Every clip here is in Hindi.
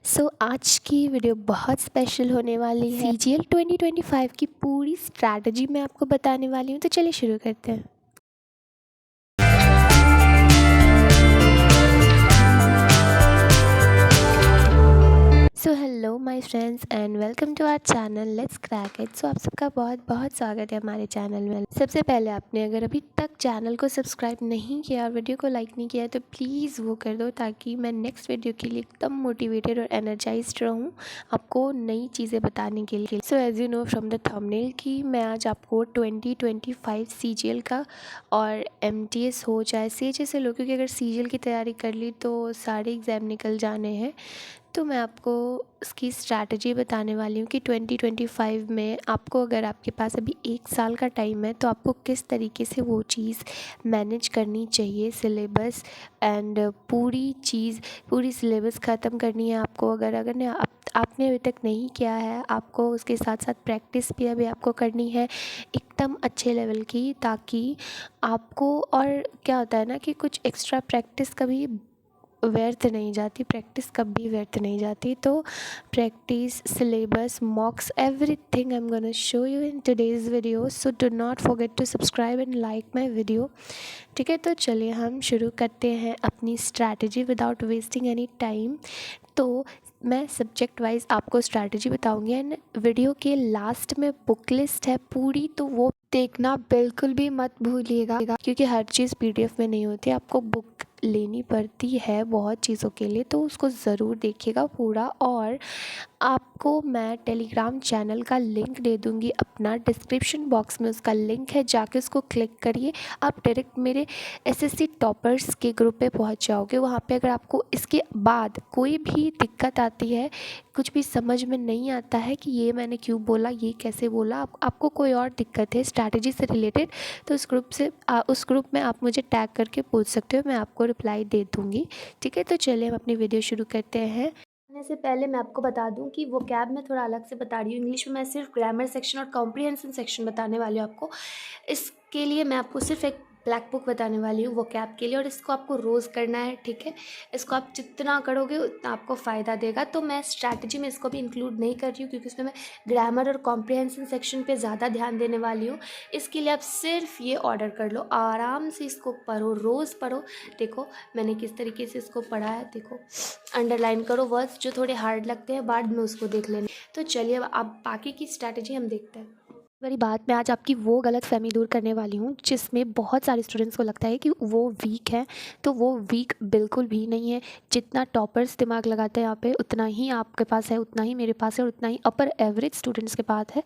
आज की वीडियो बहुत स्पेशल होने वाली है। CGL 2025 की पूरी स्ट्रैटेजी मैं आपको बताने वाली हूँ, तो चलिए शुरू करते हैं। Hello my friends and welcome to our channel let's crack it. आप सबका बहुत बहुत स्वागत है हमारे चैनल में। सबसे पहले आपने अगर अभी तक चैनल को सब्सक्राइब नहीं किया और वीडियो को लाइक नहीं किया तो प्लीज़ वो कर दो, ताकि मैं नेक्स्ट वीडियो के लिए एकदम मोटिवेटेड और एनर्जाइज्ड रहूँ आपको नई चीज़ें बताने के लिए। As you know from the thumbnail कि मैं आज आपको 2025 CGL का और MTS हो चाहे CHS लो, क्योंकि अगर CGL की तैयारी कर ली तो सारे एग्ज़ाम निकल जाने हैं। तो मैं आपको उसकी स्ट्रैटेजी बताने वाली हूँ कि 2025 में आपको, अगर आपके पास अभी 1 साल का टाइम है, तो आपको किस तरीके से वो चीज़ मैनेज करनी चाहिए। सिलेबस एंड पूरी सिलेबस ख़त्म करनी है आपको। अगर आपने अभी तक नहीं किया है, आपको उसके साथ साथ प्रैक्टिस भी अभी आपको करनी है एकदम अच्छे लेवल की, ताकि आपको, और क्या होता है ना कि कुछ एक्स्ट्रा प्रैक्टिस कभी व्यर्थ नहीं जाती, प्रैक्टिस कभी व्यर्थ नहीं जाती। तो practice, syllabus, mocks, everything I am gonna show you in today's video, so do not forget to subscribe and like my video. ठीक है, तो चलिए हम शुरू करते हैं अपनी strategy without wasting any time. तो मैं सब्जेक्ट वाइज आपको स्ट्रैटेजी बताऊंगी एंड वीडियो के लास्ट में बुक लिस्ट है पूरी, तो वो देखना बिल्कुल भी मत भूलिएगा, क्योंकि हर चीज़ PDF में नहीं होती, आपको बुक लेनी पड़ती है बहुत चीज़ों के लिए। तो उसको ज़रूर देखिएगा पूरा। और आपको मैं टेलीग्राम चैनल का लिंक दे दूँगी अपना, डिस्क्रिप्शन बॉक्स में उसका लिंक है, जाके उसको क्लिक करिए, आप डायरेक्ट मेरे SSC टॉपर्स के ग्रुप पे पहुंच जाओगे। वहाँ पे अगर आपको इसके बाद कोई भी दिक्कत आती है, कुछ भी समझ में नहीं आता है कि ये मैंने क्यों बोला, ये कैसे बोला, आपको कोई और दिक्कत है स्ट्रैटेजी से रिलेटेड, तो उस ग्रुप में आप मुझे टैग करके पूछ सकते हो, मैं आपको रिप्लाई दे दूँगी। ठीक है, तो चलिए हम अपनी वीडियो शुरू करते हैं। से पहले मैं आपको बता दूं कि वो कैब मैं थोड़ा अलग से बता रही हूँ। इंग्लिश में मैं सिर्फ ग्रामर सेक्शन और कॉम्प्रिहेंशन सेक्शन बताने वाली हूँ आपको। इसके लिए मैं आपको सिर्फ एक ब्लैक बुक बताने वाली हूँ वो कैब के लिए, और इसको आपको रोज़ करना है। ठीक है, इसको आप जितना करोगे उतना आपको फ़ायदा देगा। तो मैं स्ट्रैटेजी में इसको भी इंक्लूड नहीं कर रही हूँ, क्योंकि उसमें मैं ग्रामर और कॉम्प्रिहेंशन सेक्शन पे ज़्यादा ध्यान देने वाली हूँ। इसके लिए आप सिर्फ ये ऑर्डर कर लो, आराम से इसको पढ़ो, रोज़ पढ़ो। देखो मैंने किस तरीके से इसको पढ़ा है, देखो अंडरलाइन करो वर्ड्स जो थोड़े हार्ड लगते हैं, बाद में उसको देख लेना। तो चलिए अब बाकी की स्ट्रैटेजी हम देखते हैं। वाली बात मैं आज आपकी वो गलत फहमी दूर करने वाली हूँ जिसमें बहुत सारे स्टूडेंट्स को लगता है कि वो वीक है। तो वो वीक बिल्कुल भी नहीं है। जितना टॉपर्स दिमाग लगाते हैं यहाँ पे, उतना ही आपके पास है, उतना ही मेरे पास है, और उतना ही अपर एवरेज स्टूडेंट्स के पास है,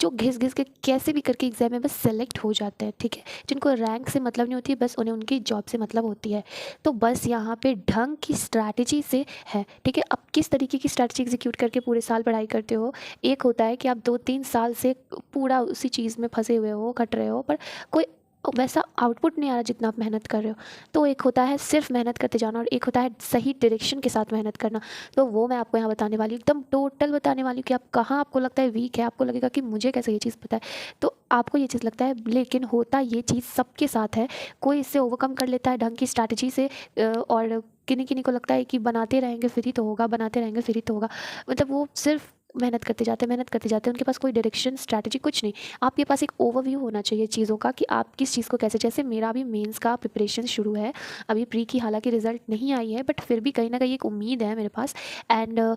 जो घिस घिस के कैसे भी करके एग्जाम में बस सेलेक्ट हो जाते हैं। ठीक है, जिनको रैंक से मतलब नहीं होती है, बस उन्हें उनकी जॉब से मतलब होती है। तो बस यहाँ पे ढंग की स्ट्रैटेजी से है। ठीक है, अब किस तरीके की स्ट्रैटेजी एग्जीक्यूट करके पूरे साल पढ़ाई करते हो। एक होता है कि आप 2-3 साल से पूरा उसी चीज़ में फंसे हुए हो, खट रहे हो, पर कोई वैसा आउटपुट नहीं आ रहा जितना आप मेहनत कर रहे हो। तो एक होता है सिर्फ मेहनत करते जाना, और एक होता है सही डायरेक्शन के साथ मेहनत करना। तो वो मैं आपको यहाँ बताने वाली हूँ, एकदम टोटल बताने वाली हूँ कि आप कहाँ आपको लगता है वीक है, आपको लगेगा कि मुझे कैसे ये चीज़ पता है, तो आपको ये चीज़ लगता है, लेकिन होता ये चीज़ सबके साथ है। कोई इससे ओवरकम कर लेता है ढंग की स्ट्रैटेजी से, और किन्हीं किन्हीं को लगता है कि बनाते रहेंगे फिर ही तो होगा, बनाते रहेंगे फिर ही तो होगा। मतलब वो सिर्फ मेहनत करते जाते हैं, मेहनत करते जाते हैं, उनके पास कोई डायरेक्शन, स्ट्रैटेजी कुछ नहीं। आपके पास एक ओवरव्यू होना चाहिए चीज़ों का कि आप किस चीज़ को कैसे, जैसे मेरा भी मेंस का प्रिपरेशन शुरू है, अभी प्री की हालांकि रिजल्ट नहीं आई है, बट फिर भी कहीं ना कहीं एक उम्मीद है मेरे पास। एंड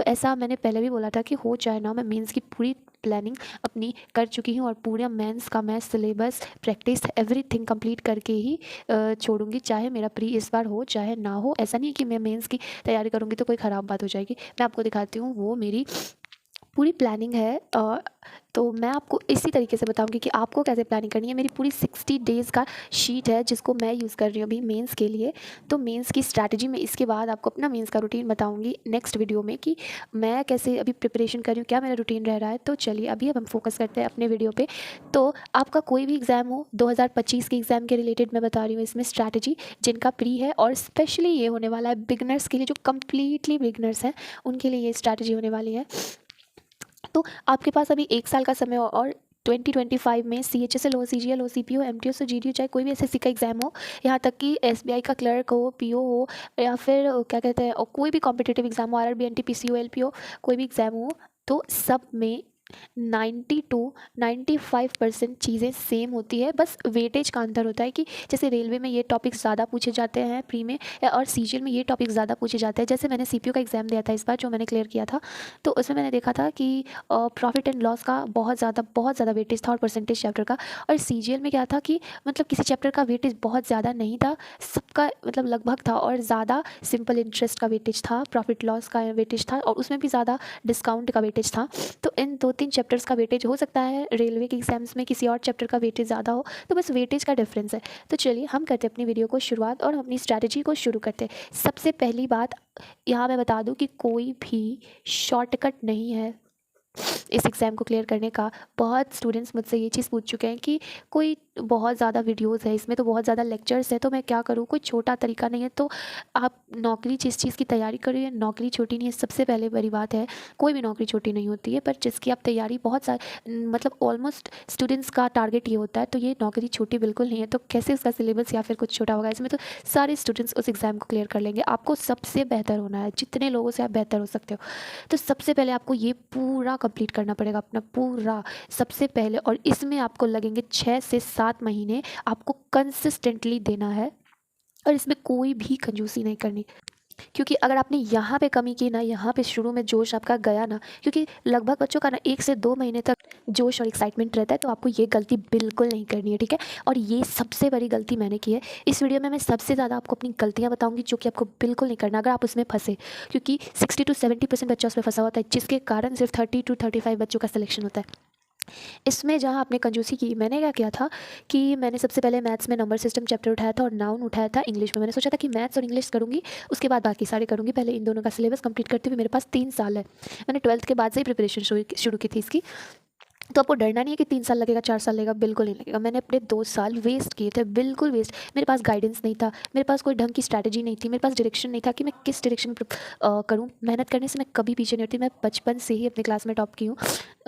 ऐसा मैंने पहले भी बोला था कि हो चाहे ना, मैं मेंस की पूरी प्लानिंग अपनी कर चुकी हूँ, और पूरा मेंस का मैं सिलेबस, प्रैक्टिस, एवरीथिंग कंप्लीट करके ही छोड़ूंगी, चाहे मेरा प्री इस बार हो चाहे ना हो। ऐसा नहीं है कि मैं मेंस की तैयारी करूँगी तो कोई ख़राब बात हो जाएगी। मैं आपको दिखाती हूँ, वो मेरी पूरी प्लानिंग है। तो मैं आपको इसी तरीके से बताऊंगी कि आपको कैसे प्लानिंग करनी है। मेरी पूरी 60 डेज़ का शीट है जिसको मैं यूज़ कर रही हूँ अभी मेंस के लिए। तो मेंस की स्ट्रैटेजी में इसके बाद आपको अपना मेंस का रूटीन बताऊंगी नेक्स्ट वीडियो में, कि मैं कैसे अभी प्रिपरेशन कर रही हूँ, क्या मेरा रूटीन रह रहा है। तो चलिए अभी अब हम फोकस करते हैं अपने वीडियो पे। तो आपका कोई भी एग्ज़ाम हो, 2025 के एग्ज़ाम के रिलेटेड मैं बता रही हूँ इसमें स्ट्रैटेजी, जिनका प्री है, और स्पेशली ये होने वाला है बिगनर्स के लिए, जो कम्प्लीटली बिगनर्स हैं उनके लिए ये स्ट्रैटेजी होने वाली है। तो आपके पास अभी 1 साल का समय और 2025 में CHSL हो, CGL हो, CP हो, MTS हो, GD हो, चाहे कोई भी SSC का एग्ज़ाम हो, यहाँ तक कि SBI का क्लर्क हो, PO हो, या फिर क्या कहते हैं, और कोई भी कॉम्पिटिटिव एग्ज़ाम हो, RRB, NTPC हो, LP हो, कोई भी एग्ज़ाम हो, तो सब में 90 टू 95% चीज़ें सेम होती है। बस वेटेज का अंतर होता है कि जैसे रेलवे में ये टॉपिक्स ज़्यादा पूछे जाते हैं प्री में, और CGL में ये टॉपिक्स ज़्यादा पूछे जाते हैं। जैसे मैंने CPO का एग्ज़ाम दिया था इस बार, जो मैंने क्लियर किया था, तो उसमें मैंने देखा था कि प्रॉफिट एंड लॉस का बहुत ज़्यादा वेटेज था, और परसेंटेज चैप्टर का। और CGL में क्या था कि मतलब किसी चैप्टर का वेटेज बहुत ज़्यादा नहीं था, सबका मतलब लगभग था, और ज़्यादा सिंपल इंटरेस्ट का वेटेज था, प्रॉफिट लॉस का वेटेज था, और उसमें भी ज़्यादा डिस्काउंट का वेटेज था। तो इन 2-3 चैप्टर्स का वेटेज हो सकता है रेलवे के एग्जाम्स में किसी और चैप्टर का वेटेज ज़्यादा हो, तो बस वेटेज का डिफरेंस है। तो चलिए हम करते हैं अपनी वीडियो को शुरुआत, और अपनी स्ट्रैटेजी को शुरू करते हैं। सबसे पहली बात यहाँ मैं बता दूँ कि कोई भी शॉर्टकट नहीं है इस एग्ज़ाम को क्लियर करने का। बहुत स्टूडेंट्स मुझसे ये चीज़ पूछ चुके हैं कि कोई बहुत ज़्यादा वीडियोस है इसमें, तो बहुत ज़्यादा लेक्चर्स है, तो मैं क्या करूँ, कोई छोटा तरीका नहीं है। तो आप नौकरी जिस चीज़ की तैयारी कर रही है, नौकरी छोटी नहीं है। सबसे पहले बड़ी बात है, कोई भी नौकरी छोटी नहीं होती है, पर जिसकी आप तैयारी बहुत सारे मतलब ऑलमोस्ट स्टूडेंट्स का टारगेट ये होता है, तो ये नौकरी छोटी बिल्कुल नहीं है। तो कैसे उसका सिलेबस या फिर कुछ छोटा होगा, इसमें तो सारे स्टूडेंट्स उस एग्ज़ाम को क्लियर कर लेंगे। आपको सबसे बेहतर होना है, जितने लोगों से आप बेहतर हो सकते हो। तो सबसे पहले आपको ये पूरा कंप्लीट करना पड़ेगा, अपना पूरा सबसे पहले। और इसमें आपको लगेंगे 6 से 7 महीने, आपको कंसिस्टेंटली देना है, और इसमें कोई भी कंजूसी नहीं करनी। क्योंकि अगर आपने यहाँ पे कमी की ना, यहाँ पे शुरू में जोश आपका गया ना, क्योंकि लगभग बच्चों का ना 1 से 2 महीने तक जोश और एक्साइटमेंट रहता है, तो आपको ये गलती बिल्कुल नहीं करनी है, ठीक है। और ये सबसे बड़ी गलती मैंने की है। इस वीडियो में मैं सबसे ज़्यादा आपको अपनी गलतियाँ बताऊंगी, जो कि आपको बिल्कुल नहीं करना अगर आप उसमें फंसे, क्योंकि 60 to 70% बच्चा उसमें फंसा होता है, जिसके कारण सिर्फ 30 to 35 बच्चों का सिलेक्शन होता है। इसमें जहाँ आपने कंजूसी की, मैंने क्या किया था कि मैंने सबसे पहले मैथ्स में नंबर सिस्टम चैप्टर उठाया था, और नाउन उठाया था इंग्लिश में। मैंने सोचा था कि मैथ्स और इंग्लिश करूँगी, उसके बाद बाकी सारे करूँगी। पहले इन दोनों का सिलेबस कंप्लीट करते हुए मेरे पास 3 साल है। मैंने 12th के बाद से ही प्रिपरेशन शुरू की थी इसकी। तो आपको डरना नहीं है कि 3 साल लगेगा, 4 साल लगेगा, बिल्कुल नहीं लगेगा। मैंने अपने 2 साल वेस्ट किए थे, बिल्कुल वेस्ट। मेरे पास गाइडेंस नहीं था, मेरे पास कोई ढंग की स्ट्रैटेजी नहीं थी, मेरे पास डायरेक्शन नहीं था कि मैं किस डायरेक्शन में करूँ। मेहनत करने से मैं कभी पीछे नहीं होती। मैं बचपन से ही अपनी क्लास में टॉप की हूँ,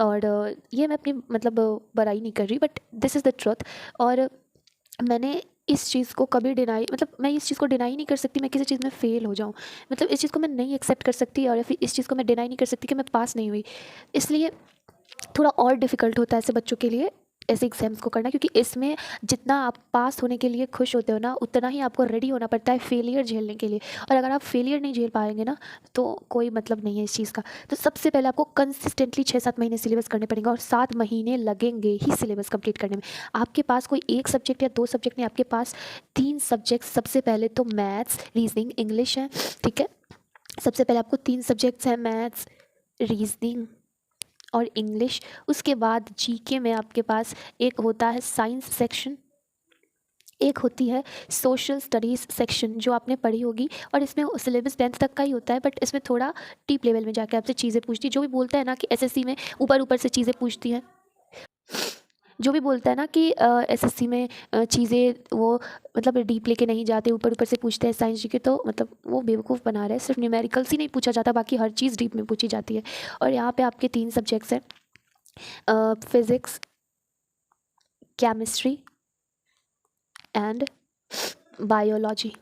और ये मैं अपनी मतलब बुराई नहीं कर रही, but this is the truth. और मैंने इस चीज़ को कभी डिनाई, मतलब मैं इस चीज़ को डिनाई नहीं कर सकती मैं किसी चीज़ में फ़ेल हो जाऊँ। मतलब इस चीज़ को मैं नहीं एक्सेप्ट कर सकती, और या फिर इस चीज़ को मैं डिनाई नहीं कर सकती कि मैं पास नहीं हुई। इसलिए थोड़ा और डिफ़िकल्ट होता है ऐसे बच्चों के लिए ऐसे एग्ज़ाम्स को करना, क्योंकि इसमें जितना आप पास होने के लिए खुश होते हो ना, उतना ही आपको रेडी होना पड़ता है फेलियर झेलने के लिए। और अगर आप फेलियर नहीं झेल पाएंगे ना, तो कोई मतलब नहीं है इस चीज़ का। तो सबसे पहले आपको कंसिस्टेंटली 6-7 महीने सिलेबस करने पड़ेंगे, और 7 महीने लगेंगे ही सिलेबस कंप्लीट करने में। आपके पास कोई एक सब्जेक्ट या 2 सब्जेक्ट नहीं, आपके पास 3 सब्जेक्ट। सबसे पहले तो मैथ्स, रीजनिंग, इंग्लिश है, ठीक है। सबसे पहले आपको 3 सब्जेक्ट्स हैं, मैथ्स, रीजनिंग और इंग्लिश। उसके बाद जीके में आपके पास एक होता है साइंस सेक्शन, एक होती है सोशल स्टडीज़ सेक्शन, जो आपने पढ़ी होगी। और इसमें सिलेबस 10th तक का ही होता है, बट इसमें थोड़ा डीप लेवल में जाके आपसे चीज़ें पूछती है। जो भी बोलता है ना कि एसएससी में ऊपर ऊपर से चीज़ें पूछती हैं, जो भी बोलता है ना कि एसएससी में चीज़ें वो मतलब डीप लेके नहीं जाते, ऊपर ऊपर से पूछते हैं साइंस जी के, तो मतलब वो बेवकूफ़ बना रहे हैं। सिर्फ न्यूमेरिकल्स ही नहीं पूछा जाता, बाकी हर चीज़ डीप में पूछी जाती है। और यहाँ पे आपके 3 सब्जेक्ट्स हैं, फिज़िक्स, केमिस्ट्री एंड बायोलॉजी।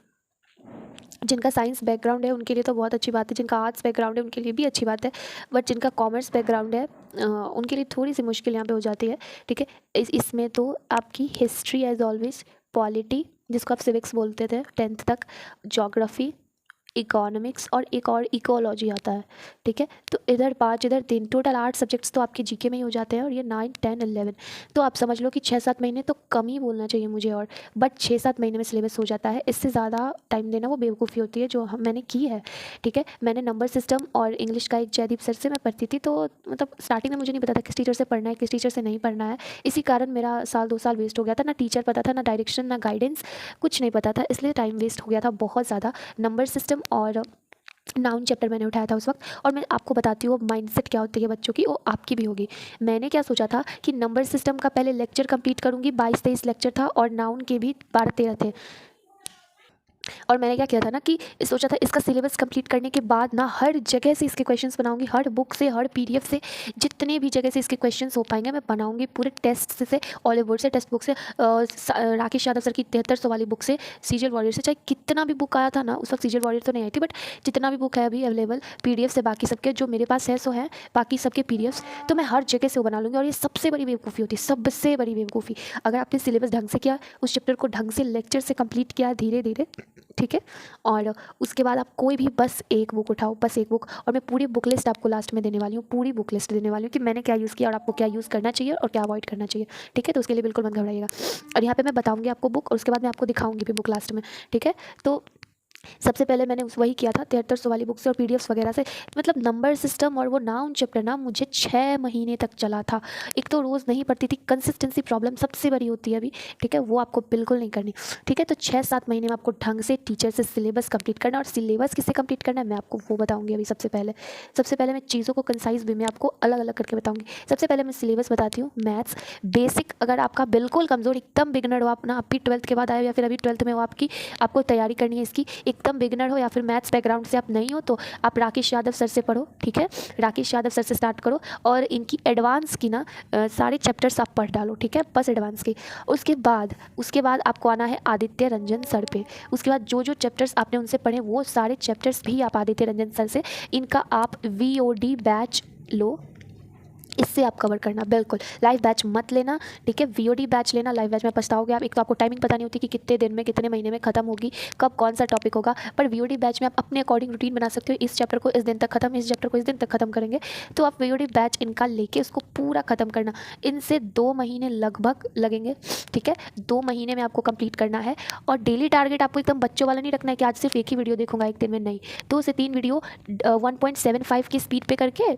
जिनका साइंस बैकग्राउंड है उनके लिए तो बहुत अच्छी बात है, जिनका आर्ट्स बैकग्राउंड है उनके लिए भी अच्छी बात है, बट जिनका कॉमर्स बैकग्राउंड है उनके लिए थोड़ी सी मुश्किल यहाँ पे हो जाती है, ठीक है। इसमें तो आपकी हिस्ट्री एज ऑलवेज, पॉलिटी जिसको आप सिविक्स बोलते थे 10th तक, ज्योग्राफी, इकोनॉमिक्स, और एक और इकोलॉजी आता है, ठीक है। तो इधर 5 इधर 3, टोटल 8 सब्जेक्ट्स तो आपके जीके में ही हो जाते हैं, और ये 9, 10, 11। तो आप समझ लो कि 6-7 महीने तो कम ही बोलना चाहिए मुझे, और बट 6-7 महीने में सिलेबस हो जाता है। इससे ज़्यादा टाइम देना वो बेवकूफ़ी होती है, जो मैंने की है, ठीक है। मैंने नंबर सिस्टम और इंग्लिश का एक जयदीप सर से मैं पढ़ती थी, तो मतलब स्टार्टिंग में मुझे नहीं पता था किस टीचर से पढ़ना है, किस टीचर से नहीं पढ़ना है। इसी कारण मेरा 1-2 साल वेस्ट हो गया था। ना टीचर पता था, ना डायरेक्शन, ना गाइडेंस, कुछ नहीं पता था, इसलिए टाइम वेस्ट हो गया था बहुत ज़्यादा। नंबर सिस्टम और नाउन चैप्टर मैंने उठाया था उस वक्त। और मैं आपको बताती हूँ माइंडसेट क्या होती है बच्चों की, वो आपकी भी होगी। मैंने क्या सोचा था कि नंबर सिस्टम का पहले लेक्चर कंप्लीट करूँगी, 22-23 लेक्चर था, और नाउन के भी 12-13 थे। और मैंने क्या किया था ना कि सोचा था इसका सिलेबस कंप्लीट करने के बाद ना हर जगह से इसके क्वेश्चंस बनाऊंगी, हर बुक से, हर पीडीएफ से, जितने भी जगह से इसके क्वेश्चंस हो पाएंगे मैं बनाऊंगी, पूरे टेस्ट से, ऑल ओवर से, टेक्स्ट बुक से, राकेश यादव सर की 7300 वाली बुक से, सीजल वॉरियर से, चाहे कितना भी बुक आया था ना उस वक्त, सीजल वॉरियर तो नहीं आई थी बट जितना भी बुक है अभी अवेलेबल पीडीएफ से, बाकी सबके जो मेरे पास है सो है, बाकी सबके पीडीएफ, तो मैं हर जगह से वो बना लूँगी। और ये सबसे बड़ी बेवकूफ़ी होती है, सबसे बड़ी बेवकूफ़ी, अगर आपने सिलेबस ढंग से किया, उस चैप्टर को ढंग से लेक्चर से कंप्लीट किया धीरे धीरे, ठीक है, और उसके बाद आप कोई भी बस एक बुक उठाओ, बस एक बुक, और मैं पूरी बुक लिस्ट आपको लास्ट में देने वाली हूँ, पूरी बुक लिस्ट देने वाली हूँ कि मैंने क्या यूज़ किया और आपको क्या यूज़ करना चाहिए और क्या अवॉइड करना चाहिए, ठीक है। तो उसके लिए बिल्कुल मत घबराइएगा। और यहाँ पे मैं बताऊँगी आपको बुक, और उसके बाद मैं आपको दिखाऊँगी भी बुक लास्ट में, ठीक है। तो सबसे पहले मैंने वही किया था 7300 वाली बुक से और पीडीएफ्स वगैरह से, मतलब नंबर सिस्टम और वो नाउन चैप्टर ना मुझे 6 महीने तक चला था। एक तो रोज़ नहीं पढ़ती थी, कंसिस्टेंसी प्रॉब्लम सबसे बड़ी होती है अभी, ठीक है, वो आपको बिल्कुल नहीं करनी, ठीक है। तो 6-7 महीने में आपको ढंग से टीचर से सिलेबस कंप्लीट करना, और सिलेबस किससे कंप्लीट करना है मैं आपको वो बताऊँगी अभी। सबसे पहले मैं चीज़ों को कंसाइज वे में आपको अलग अलग करके बताऊँगी। सबसे पहले मैं सिलेबस बताती हूँ। मैथ्स बेसिक, अगर आपका बिल्कुल कमज़ोर, एकदम बिगनर हो आप ना, अभी 12th के बाद आए या फिर अभी 12th में हो, आपको तैयारी करनी है इसकी, एकदम बिगनर हो या फिर मैथ्स बैकग्राउंड से आप नहीं हो, तो आप राकेश यादव सर से पढ़ो, ठीक है। राकेश यादव सर से स्टार्ट करो और इनकी एडवांस की ना सारे चैप्टर्स आप पढ़ डालो, ठीक है, बस एडवांस की। उसके बाद आपको आना है आदित्य रंजन सर पे। उसके बाद जो जो चैप्टर्स आपने उनसे पढ़े वो सारे चैप्टर्स भी आप आदित्य रंजन सर से, इनका आप वीओडी बैच लो, इससे आप कवर करना, बिल्कुल लाइव बैच मत लेना, ठीक है। वीओडी बैच लेना, लाइव बैच में पछताओगे आप। एक तो आपको टाइमिंग पता नहीं होती कि कितने दिन में, कितने महीने में खत्म होगी, कब कौन सा टॉपिक होगा, पर वीओडी बैच में आप अपने अकॉर्डिंग रूटीन बना सकते हो, इस चैप्टर को इस दिन तक खत्म, इस चैप्टर को इस दिन तक खत्म करेंगे, तो आप वीओडी बैच इनका लेके उसको पूरा खत्म करना। इनसे 2 महीने लगभग लगेंगे, ठीक है, 2 महीने में आपको कंप्लीट करना है। और डेली टारगेट आपको एकदम बच्चों वाला नहीं रखना है कि आज सिर्फ एक ही वीडियो देखूंगा एक दिन में, नहीं, 2 से 3 वीडियो 1.75 की स्पीड पे करके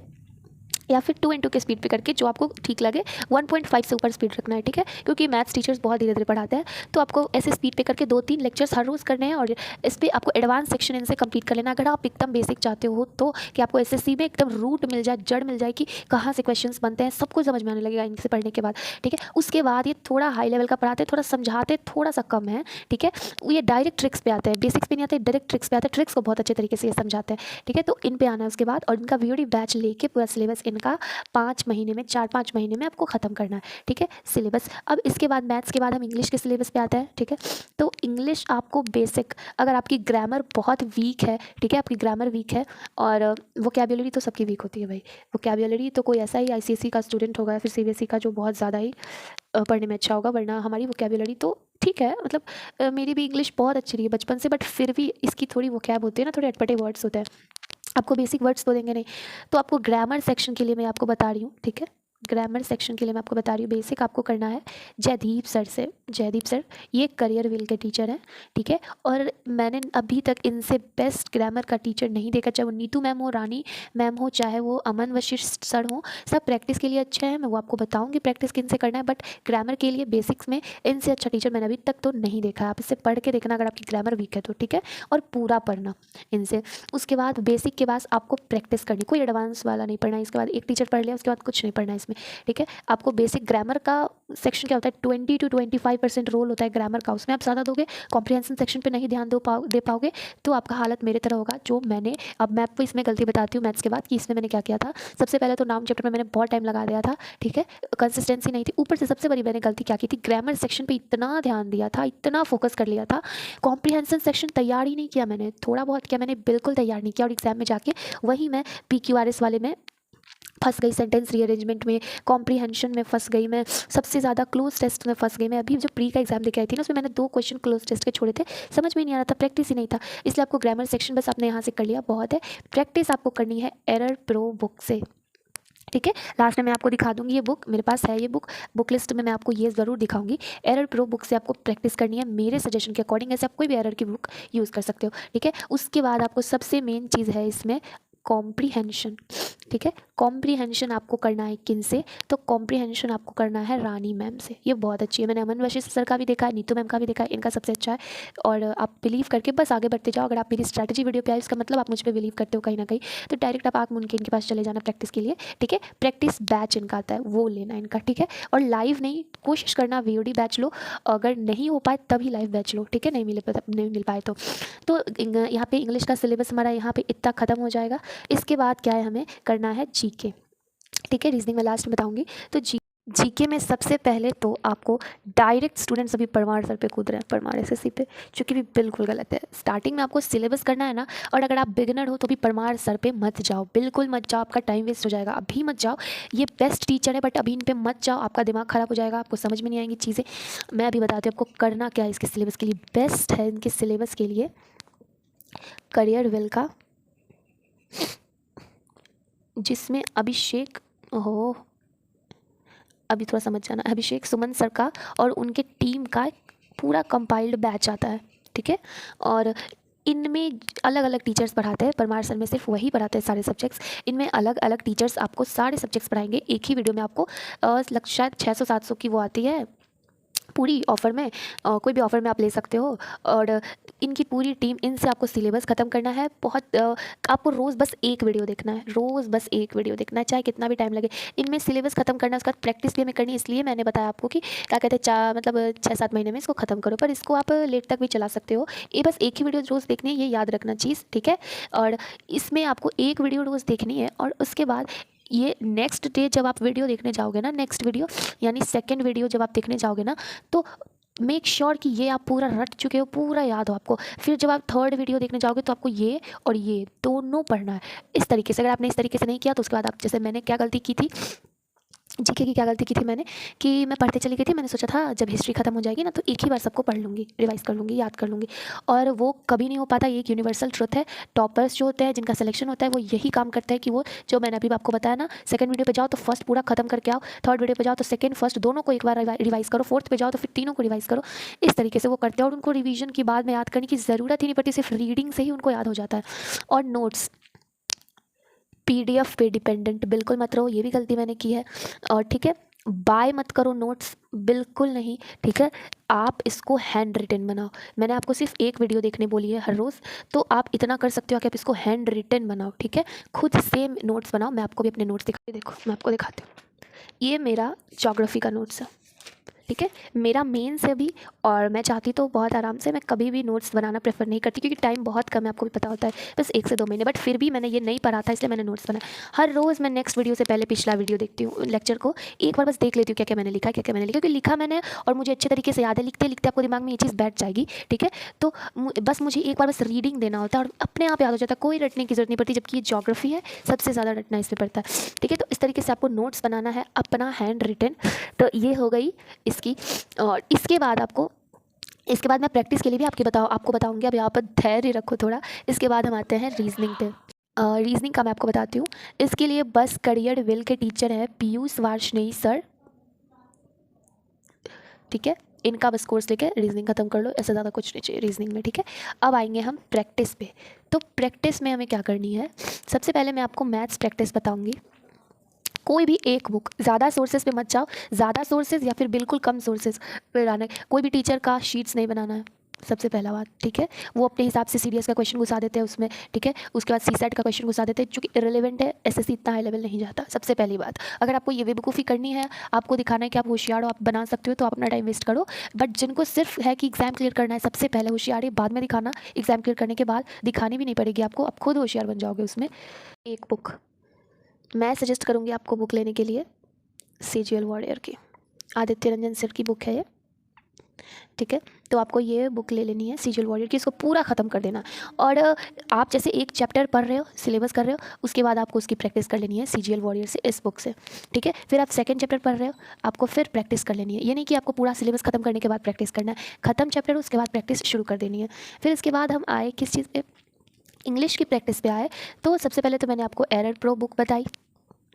या फिर 2x के स्पीड पे करके, जो आपको ठीक लगे। 1.5 से ऊपर स्पीड रखना है, ठीक है, क्योंकि मैथ्स टीचर्स बहुत धीरे धीरे पढ़ाते हैं, तो आपको ऐसे स्पीड पे करके 2-3 लेक्चर्स हर रोज़ करने हैं। और इस पर आपको एडवांस सेक्शन इनसे कंप्लीट कर लेना। अगर आप एकदम बेसिक चाहते हो तो कि आपको एसएससी में एकदम रूट मिल जाए, जड़ मिल जाए कि कहाँ से क्वेश्चन बनते हैं, सब कुछ समझ में आने लगेगा इनसे पढ़ने के बाद, ठीक है। उसके बाद ये थोड़ा हाई लेवल का पढ़ाते हैं, थोड़ा समझाते थोड़ा सा कम है, ठीक है। ये डायरेक्ट ट्रिक्स पे आते हैं, बेसिक्स पे नहीं आते, डायरेक्ट ट्रिक्स पे आते हैं, ट्रिक्स को बहुत अच्छे तरीके से ये समझाते हैं, ठीक है। तो इन पे आना है उसके बाद। और इनका वीओडी बैच लेके पूरा सिलेबस इनका 5 महीने में, 4-5 महीने में आपको ख़त्म करना है, ठीक है, सिलेबस। अब इसके बाद मैथ्स के बाद हम इंग्लिश के सिलेबस पे आते हैं, ठीक है। तो इंग्लिश आपको बेसिक, अगर आपकी ग्रामर बहुत वीक है, ठीक है, आपकी ग्रामर वीक है, और वोकैबुलरी तो सबकी वीक होती है भाई, वोकैबुलरी तो कोई ऐसा ही आईसीएसई का स्टूडेंट होगा या फिर सीबीएसई का जो बहुत ज़्यादा ही पढ़ने में अच्छा होगा, वरना हमारी वोकैबुलरी तो ठीक है, मतलब मेरी भी इंग्लिश बहुत अच्छी रही है बचपन से, बट फिर भी इसकी थोड़ी वोकैब होती है ना, थोड़े अटपटे वर्ड्स होते हैं, आपको बेसिक वर्ड्स तो देंगे नहीं। तो आपको ग्रामर सेक्शन के लिए मैं आपको बता रही हूँ, ठीक है, ग्रामर सेक्शन के लिए मैं आपको बता रही हूँ, बेसिक आपको करना है जयदीप सर से। जयदीप सर ये करियर विल के टीचर हैं, ठीक है, और मैंने अभी तक इनसे बेस्ट ग्रामर का टीचर नहीं देखा, चाहे वो नीतू मैम हो, रानी मैम हो, चाहे वो अमन वशिष्ठ सर हो, सब प्रैक्टिस के लिए अच्छे हैं, मैं वो आपको बताऊँगी प्रैक्टिस किन से करना है, बट ग्रामर के लिए बेसिक्स में इनसे अच्छा टीचर मैंने अभी तक तो नहीं देखा है। आप इससे पढ़ के देखना अगर आपकी ग्रामर वीक है तो, ठीक है, और पूरा पढ़ना इनसे। उसके बाद बेसिक के बाद आपको प्रैक्टिस करनी, कोई एडवांस वाला नहीं पढ़ना है। इसके बाद एक टीचर पढ़ लिया, उसके बाद कुछ नहीं पढ़ना है इसमें, ठीक है। आपको बेसिक ग्रामर का सेक्शन क्या होता है, 20 to 25% रोल होता है ग्रामर का, उसमें आप ज़्यादा दोगे, कॉम्प्रिहेंशन सेक्शन पे नहीं ध्यान दे पाओगे, तो आपका हालत मेरे तरह होगा जो मैंने, अब मैं आपको इसमें गलती बताती हूँ मैथ्स के बाद कि इसमें मैंने क्या किया था। सबसे पहले तो नाम चैप्टर में मैंने बहुत टाइम लगा दिया था, ठीक है, कंसिस्टेंसी नहीं थी। ऊपर से सबसे बड़ी मैंने गलती क्या की थी, ग्रामर सेक्शन पर इतना ध्यान दिया था, इतना फोकस कर लिया था, कॉम्प्रिहेंशन सेक्शन तैयार ही नहीं किया मैंने, थोड़ा बहुत किया मैंने, बिल्कुल तैयार नहीं किया, और एग्जाम में जाके वही मैं PQRS वाले में फंस गई, सेंटेंस रीअरेंजमेंट में, कॉम्प्रीहेंशन में फंस गई मैं, सबसे ज़्यादा क्लोज टेस्ट में फंस गई मैं। अभी जो प्री का एग्जाम देके आई थी ना, उसमें मैंने 2 क्वेश्चन क्लोज टेस्ट के छोड़े थे, समझ में नहीं आ रहा था, प्रैक्टिस ही नहीं था। इसलिए आपको ग्रामर सेक्शन बस आपने यहाँ से कर लिया, बहुत है। प्रैक्टिस आपको करनी है एरर प्रो बुक से, ठीक है। लास्ट में मैं आपको दिखा दूंगी ये बुक, मेरे पास है ये बुक लिस्ट में मैं आपको ये ज़रूर दिखाऊंगी। एरर प्रो बुक से आपको प्रैक्टिस करनी है मेरे सजेशन के अकॉर्डिंग, ऐसे आप कोई भी एरर की बुक यूज़ कर सकते हो, ठीक है। उसके बाद आपको सबसे मेन चीज़ है इसमें कॉम्प्रीहेंशन, ठीक है। कॉम्प्रीहेंशन आपको करना है किन से, तो कॉम्प्रीहेंशन आपको करना है रानी मैम से। ये बहुत अच्छी है, मैंने अमन वशिष्ठ सर का भी देखा है, नीतू मैम का भी देखा है, इनका सबसे अच्छा है। और आप बिलीव करके बस आगे बढ़ते जाओ। अगर आप मेरी स्ट्रैटेजी वीडियो पे आए इसका मतलब आप मुझ पर बिलीव करते हो कहीं ना कहीं, तो डायरेक्ट आप आग मुनके इनके पास चले जाना प्रैक्टिस के लिए, ठीक है। प्रैक्टिस बैच इनका आता है, वो लेना इनका, ठीक है। और लाइव नहीं, कोशिश करना वीओडी बैच लो, अगर नहीं हो पाए तभी लाइव बैच लो, ठीक है। नहीं मिल पाए तो यहाँ पे इंग्लिश का सिलेबस हमारा यहाँ पे इतना ख़त्म हो जाएगा। इसके बाद क्या है, हमें करना है जीके, ठीक है। रीजनिंग में लास्ट में बताऊंगी। तो जीके में सबसे पहले तो आपको डायरेक्ट स्टूडेंट्स अभी परमार सर पे कूद रहे हैं, परमार एसएससी पे, जो कि भी बिल्कुल गलत है। स्टार्टिंग में आपको सिलेबस करना है ना, और अगर आप बिगिनर हो तो भी परमार सर पे मत जाओ, बिल्कुल मत जाओ, आपका टाइम वेस्ट हो जाएगा, अभी मत जाओ। ये बेस्ट टीचर है बट अभी इन पे मत जाओ, आपका दिमाग ख़राब हो जाएगा, आपको समझ में नहीं आएंगी चीज़ें। मैं अभी बताती हूँ आपको करना क्या है इसके सिलेबस के लिए। बेस्ट है इनके सिलेबस के लिए करियर वेल का, जिसमें अभिषेक, ओहो अभी थोड़ा समझ जाना, अभिषेक सुमन सर का और उनके टीम का पूरा कंपाइल्ड बैच आता है, ठीक है। और इनमें अलग अलग टीचर्स पढ़ाते हैं, परमार सर में सिर्फ वही पढ़ाते हैं सारे सब्जेक्ट्स। इनमें अलग अलग टीचर्स आपको सारे सब्जेक्ट्स पढ़ाएंगे एक ही वीडियो में। आपको शायद 600-700 की वो आती है पूरी ऑफ़र में, कोई भी ऑफ़र में आप ले सकते हो। और इनकी पूरी टीम, इनसे आपको सिलेबस ख़त्म करना है। बहुत आपको रोज़ बस एक वीडियो देखना है, रोज़ बस एक वीडियो देखना है, चाहे कितना भी टाइम लगे। इनमें सिलेबस ख़त्म करना है, उसका प्रैक्टिस भी हमें करनी है। इसलिए मैंने बताया आपको कि क्या कहते हैं, मतलब 6-7 महीने में इसको ख़त्म करो, पर इसको आप लेट तक भी चला सकते हो। ये बस एक ही वीडियो रोज़ देखनी है, ये याद रखना चीज़, ठीक है। और इसमें आपको एक वीडियो रोज़ देखनी है, और उसके बाद ये नेक्स्ट डे जब आप वीडियो देखने जाओगे ना, नेक्स्ट वीडियो यानी सेकंड वीडियो जब आप देखने जाओगे ना, तो मेक श्योर कि ये आप पूरा रट चुके हो, पूरा याद हो आपको। फिर जब आप थर्ड वीडियो देखने जाओगे तो आपको ये और ये दोनों पढ़ना है इस तरीके से। अगर आपने इस तरीके से नहीं किया तो उसके बाद आप, जैसे मैंने क्या गलती की थी, जीके की क्या गलती की थी मैंने, कि मैं पढ़ते चली गई थी। मैंने सोचा था जब हिस्ट्री खत्म हो जाएगी ना तो एक ही बार सबको पढ़ लूँगी, रिवाइज कर लूँगी, याद कर लूँगी, और वो कभी नहीं हो पाता। ये एक यूनिवर्सल ट्रुथ है। टॉपर्स जो होते हैं, जिनका सिलेक्शन होता है, वो यही काम करते हैं कि वो, जो मैंने अभी आपको बताया ना, सेकंड वीडियो पे जाओ तो फर्स्ट पूरा खत्म करके आओ, थर्ड वीडियो पे जाओ तो सेकंड फर्स्ट दोनों को एक बार रिवाइज करो, फोर्थ पे जाओ तो फिर तीनों को रिवाइज करो। इस तरीके से वो करते हैं, और उनको रिवीजन की बाद में याद करने की ज़रूरत ही नहीं पड़ती, सिर्फ रीडिंग से ही उनको याद हो जाता है। और नोट्स पीडीएफ पे डिपेंडेंट बिल्कुल मत रहो, ये भी गलती मैंने की है। और ठीक है, बाय मत करो नोट्स, बिल्कुल नहीं, ठीक है। आप इसको हैंड रिटन बनाओ। मैंने आपको सिर्फ एक वीडियो देखने बोली है हर रोज़, तो आप इतना कर सकते हो कि आप इसको हैंड रिटन बनाओ, ठीक है। खुद से नोट्स बनाओ। मैं आपको भी अपने नोट्स देखो, मैं आपको दिखाती हूँ। ये मेरा ज्योग्राफी का नोट्स है, ठीक है। मेरा मेन से भी, और मैं चाहती तो बहुत आराम से, मैं कभी भी नोट्स बनाना प्रेफर नहीं करती क्योंकि टाइम बहुत कम है, आपको भी पता होता है, बस 1 से 2 महीने। बट फिर भी मैंने ये नहीं पढ़ा था, इसलिए मैंने नोट्स बनाया। हर रोज़ मैं नेक्स्ट वीडियो से पहले पिछला वीडियो देखती हूँ, लेक्चर को एक बार बस देख लेती हूँ क्या क्या मैंने लिखा, क्या क्या मैंने लिखा, क्योंकि लिखा मैंने और मुझे अच्छे तरीके से याद है। लिखते लिखते आपको दिमाग में ये चीज़ बैठ जाएगी, ठीक है। तो बस मुझे एक बार बस रीडिंग देना होता है और अपने आप याद हो जाता है, कोई रटने की जरूरत नहीं पड़ती। जबकि ये ज्योग्राफी है, सबसे ज़्यादा रटना इसमें पड़ता है, ठीक है। तो इस तरीके से आपको नोट्स बनाना है अपना हैंड रिटन। तो ये हो गई इसकी। और इसके बाद मैं प्रैक्टिस के लिए भी आपको बताऊंगी। अब यहाँ पर धैर्य रखो थोड़ा। इसके बाद हम आते हैं रीजनिंग पे। रीजनिंग का मैं आपको बताती हूँ। इसके लिए बस करियर विल के टीचर हैं पीयूष वार्ष्णेय सर, ठीक है। इनका बस कोर्स लेके रीजनिंग खत्म कर लो, ऐसा ज़्यादा कुछ नहीं चाहिए रीजनिंग में, ठीक है। अब आएंगे हम प्रैक्टिस पे। तो प्रैक्टिस में हमें क्या करनी है, सबसे पहले मैं आपको मैथ्स प्रैक्टिस बताऊँगी। कोई भी एक बुक, ज़्यादा सोर्सेज पे मत जाओ, ज़्यादा सोर्सेज या फिर बिल्कुल कम सोर्सेज पे लाना है। कोई भी टीचर का शीट्स नहीं बनाना है, सबसे पहला बात, ठीक है। वो अपने हिसाब से सीडीएस का क्वेश्चन घुसा देते हैं उसमें, ठीक है। उसके बाद सीसेट का क्वेश्चन घुसा देते हैं, जो कि इरेलीवेंट है, एसएससी इतना हाई लेवल नहीं जाता। सबसे पहली बात, अगर आपको ये बेवकूफ़ी करनी है, आपको दिखाना है कि आप होशियार हो, आप बना सकते हो, तो आप अपना टाइम वेस्ट करो। बट जिनको सिर्फ है कि एग्जाम क्लियर करना है, सबसे पहले होशियारी बाद में दिखाना। एग्जाम क्लियर करने के बाद दिखानी भी नहीं पड़ेगी आपको, आप खुद होशियार बन जाओगे उसमें। एक बुक मैं सजेस्ट करूँगी आपको बुक लेने के लिए, सीजीएल वॉरियर की, आदित्य रंजन सर की बुक है ये, ठीक है। तो आपको ये बुक ले लेनी है सीजीएल वॉरियर की, इसको पूरा ख़त्म कर देना। और आप जैसे एक चैप्टर पढ़ रहे हो, सिलेबस कर रहे हो, उसके बाद आपको उसकी प्रैक्टिस कर लेनी है सीजीएल वॉरियर से, इस बुक से, ठीक है। फिर आप सेकंड चैप्टर पढ़ रहे हो, आपको फिर प्रैक्टिस कर लेनी है। ये नहीं कि आपको पूरा सिलेबस खत्म करने के बाद प्रैक्टिस करना है, खत्म चैप्टर उसके बाद प्रैक्टिस शुरू कर देनी है। फिर इसके बाद हम आए किस चीज़ पे, इंग्लिश की प्रैक्टिस पे आए। तो सबसे पहले तो मैंने आपको एरर प्रो बुक बताई,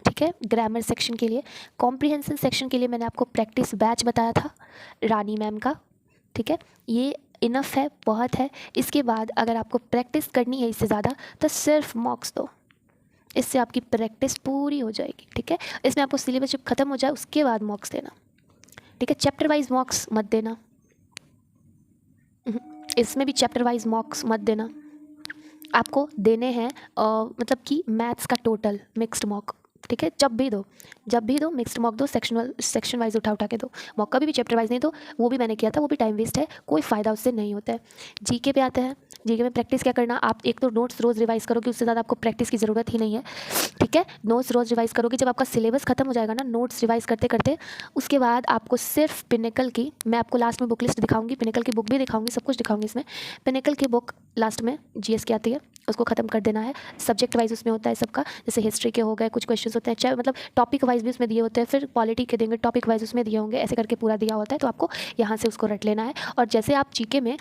ठीक है, ग्रामर सेक्शन के लिए। कॉम्प्रिहेंशन सेक्शन के लिए मैंने आपको प्रैक्टिस बैच बताया था रानी मैम का, ठीक है। ये इनफ है, बहुत है। इसके बाद अगर आपको प्रैक्टिस करनी है इससे ज़्यादा, तो सिर्फ मॉक्स दो, इससे आपकी प्रैक्टिस पूरी हो जाएगी, ठीक है। इसमें आपको सिलेबस जब खत्म हो जाए उसके बाद मॉक्स देना, ठीक है। चैप्टर वाइज मॉक्स मत देना, इसमें भी चैप्टर वाइज मॉक्स मत देना। आपको देने हैं मतलब कि मैथ्स का टोटल मिक्स्ड मॉक, ठीक है। जब भी दो मिक्स्ड मॉक दो, सेक्शन वाइज उठा के दो। मॉक का भी चैप्टर वाइज नहीं दो, वो भी मैंने किया था, वो भी टाइम वेस्ट है, कोई फ़ायदा उससे नहीं होता है। जीके पे आते हैं। जीके में प्रैक्टिस क्या करना, आप एक तो नोट्स रोज़ रिवाइज़ करोगे, उससे ज़्यादा आपको प्रैक्टिस की ज़रूरत ही नहीं है, ठीक है। नोट्स रोज़ रिवाइज़ करोगे, जब आपका सिलेबस खत्म हो जाएगा ना नोट्स रिवाइज़ करते करते, उसके बाद आपको सिर्फ पिनेकल की, मैं आपको लास्ट में बुक लिस्ट दिखाऊंगी, पिनेकल की बुक भी दिखाऊंगी, सब कुछ दिखाऊंगी इसमें। पिनेकल की बुक लास्ट में जीएस की आती है, उसको ख़त्म कर देना है। सब्जेक्ट वाइज उसमें होता है सबका, जैसे हिस्ट्री के हो गए, कुछ क्वेश्चंस होते हैं, चाहे मतलब टॉपिक वाइज भी उसमें दिए होते हैं, फिर पॉलिटी के देंगे, टॉपिक वाइज उसमें दिए होंगे, ऐसे करके पूरा दिया होता है। तो आपको यहाँ से उसको रट लेना है। और जैसे आप जीके में